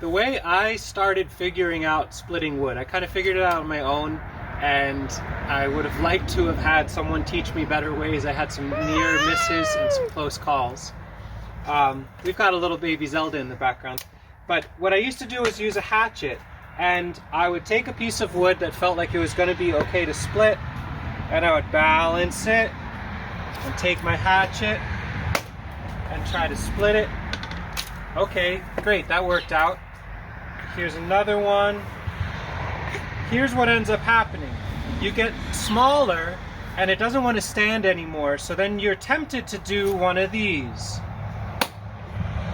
The way I started figuring out splitting wood, I kind of figured it out on my own, and I would have liked to have had someone teach me better ways. I had some near misses and some close calls. We've got a little baby Zelda in the background. But what I used to do was use a hatchet, and I would take a piece of wood that felt like it was going to be okay to split, and I would balance it and take my hatchet and try to split it. Okay, great, that worked out. Here's another one. Here's what ends up happening. You get smaller and it doesn't want to stand anymore, so then you're tempted to do one of these.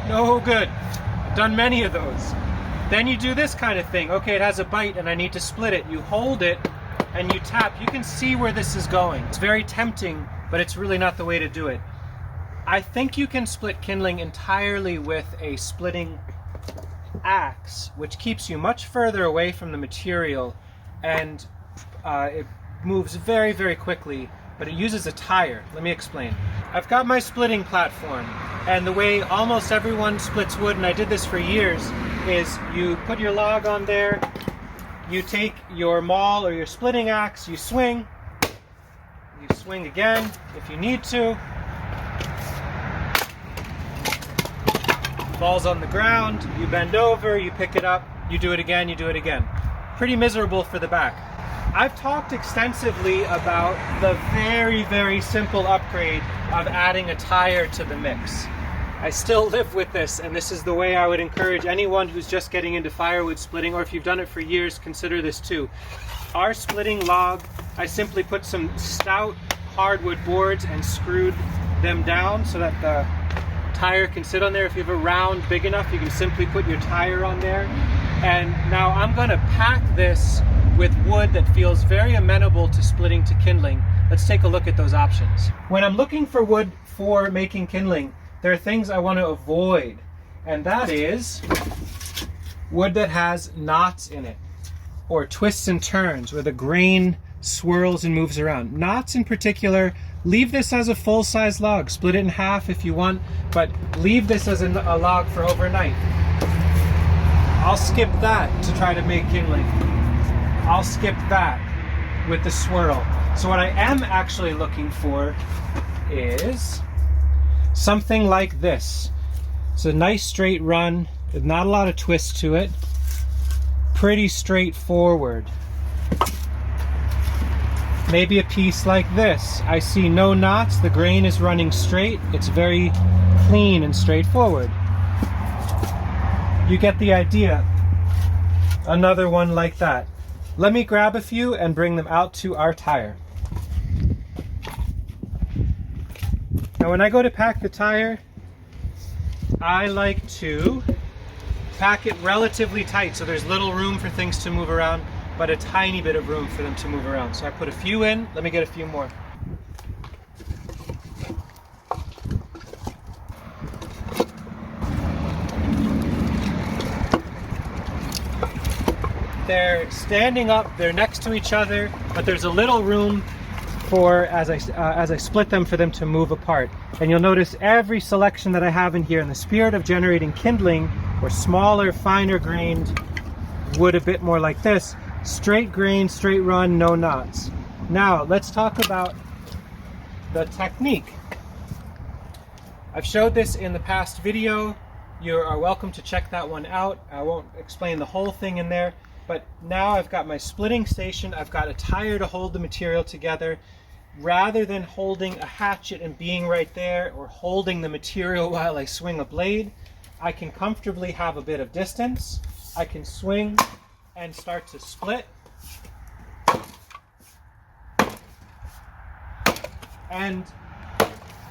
No good. I've done many of those. Then you do this kind of thing. Okay, it has a bite and I need to split it. You hold it and you tap. You can see where this is going. It's very tempting, but it's really not the way to do it. I think you can split kindling entirely with a splitting axe, which keeps you much further away from the material, and it moves very, very quickly, but it uses a tire. Let me explain. I've got my splitting platform, and the way almost everyone splits wood, and I did this for years, is you put your log on there, you take your maul or your splitting axe, you swing again if you need to, falls on the ground, you bend over, you pick it up, you do it again, you do it again. Pretty miserable for the back. I've talked extensively about the very, very simple upgrade of adding a tire to the mix. I still live with this, and this is the way I would encourage anyone who's just getting into firewood splitting, or if you've done it for years, consider this too. Our splitting log, I simply put some stout hardwood boards and screwed them down so that the tire can sit on there. If you have a round big enough, you can simply put your tire on there. And now I'm going to pack this with wood that feels very amenable to splitting to kindling. Let's take a look at those options. When I'm looking for wood for making kindling, there are things I want to avoid, and that is wood that has knots in it, or twists and turns, where the grain swirls and moves around. Knots in particular, leave this as a full-size log. Split it in half if you want, but leave this as a log for overnight. I'll skip that to try to make kindling. I'll skip that with the swirl. So what I am actually looking for is something like this. It's a nice straight run, with not a lot of twist to it. Pretty straightforward. Maybe a piece like this. I see no knots, the grain is running straight. It's very clean and straightforward. You get the idea. Another one like that. Let me grab a few and bring them out to our tire. Now when I go to pack the tire, I like to pack it relatively tight so there's little room for things to move around, but a tiny bit of room for them to move around. So I put a few in. Let me get a few more. They're standing up, they're next to each other, but there's a little room for, as I split them, for them to move apart. And you'll notice every selection that I have in here, in the spirit of generating kindling, or smaller, finer grained wood, a bit more like this, straight grain, straight run, no knots. Now let's talk about the technique. I've showed this in the past video. You are welcome to check that one out. I won't explain the whole thing in there, but now I've got my splitting station. I've got a tire to hold the material together. Rather than holding a hatchet and being right there, or holding the material while I swing a blade, I can comfortably have a bit of distance. I can swing and start to split. And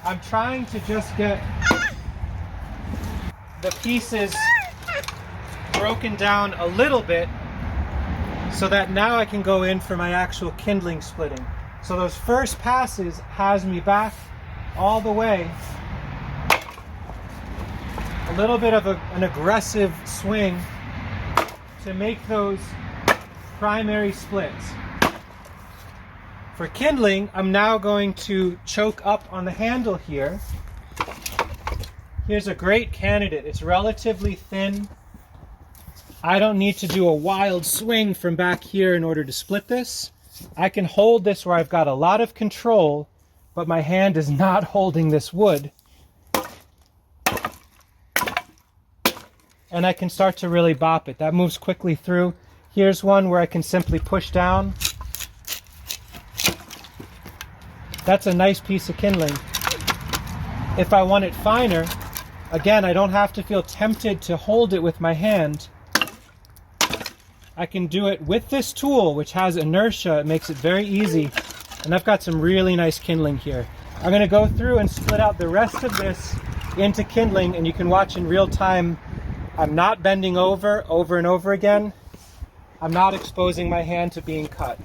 I'm trying to just get the pieces broken down a little bit so that now I can go in for my actual kindling splitting. So those first passes has me back all the way. A little bit of an aggressive swing to make those primary splits. For kindling, I'm now going to choke up on the handle here. Here's a great candidate. It's relatively thin. I don't need to do a wild swing from back here in order to split this. I can hold this where I've got a lot of control, but my hand is not holding this wood. And I can start to really bop it. That moves quickly through. Here's one where I can simply push down. That's a nice piece of kindling. If I want it finer, again, I don't have to feel tempted to hold it with my hand. I can do it with this tool, which has inertia. It makes it very easy. And I've got some really nice kindling here. I'm going to go through and split out the rest of this into kindling, and you can watch in real time. I'm not bending over and over again. I'm not exposing my hand to being cut.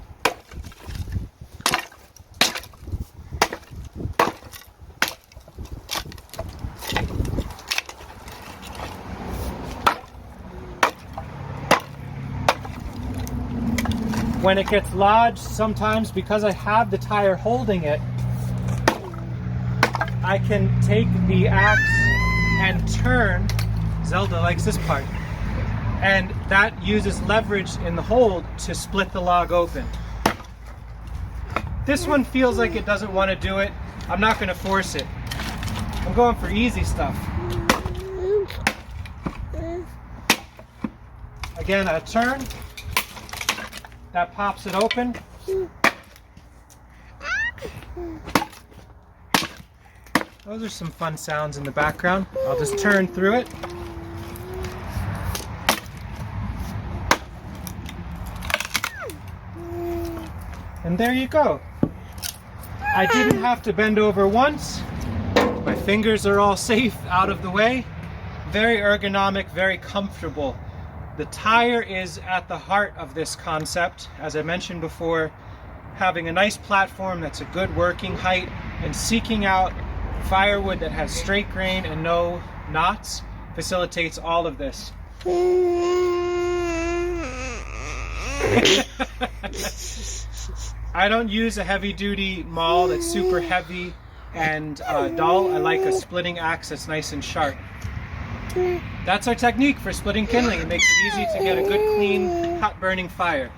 When it gets lodged, sometimes because I have the tire holding it, I can take the axe and turn. Zelda likes this part. And that uses leverage in the hold to split the log open. This one feels like it doesn't want to do it. I'm not going to force it. I'm going for easy stuff. Again, a turn. That pops it open. Those are some fun sounds in the background. I'll just turn through it. And there you go. I didn't have to bend over once. My fingers are all safe, out of the way. Very ergonomic, very comfortable. The tire is at the heart of this concept. As I mentioned before, having a nice platform that's a good working height and seeking out firewood that has straight grain and no knots facilitates all of this. I don't use a heavy-duty maul that's super heavy and dull. I like a splitting axe that's nice and sharp. That's our technique for splitting kindling. It makes it easy to get a good, clean, hot-burning fire.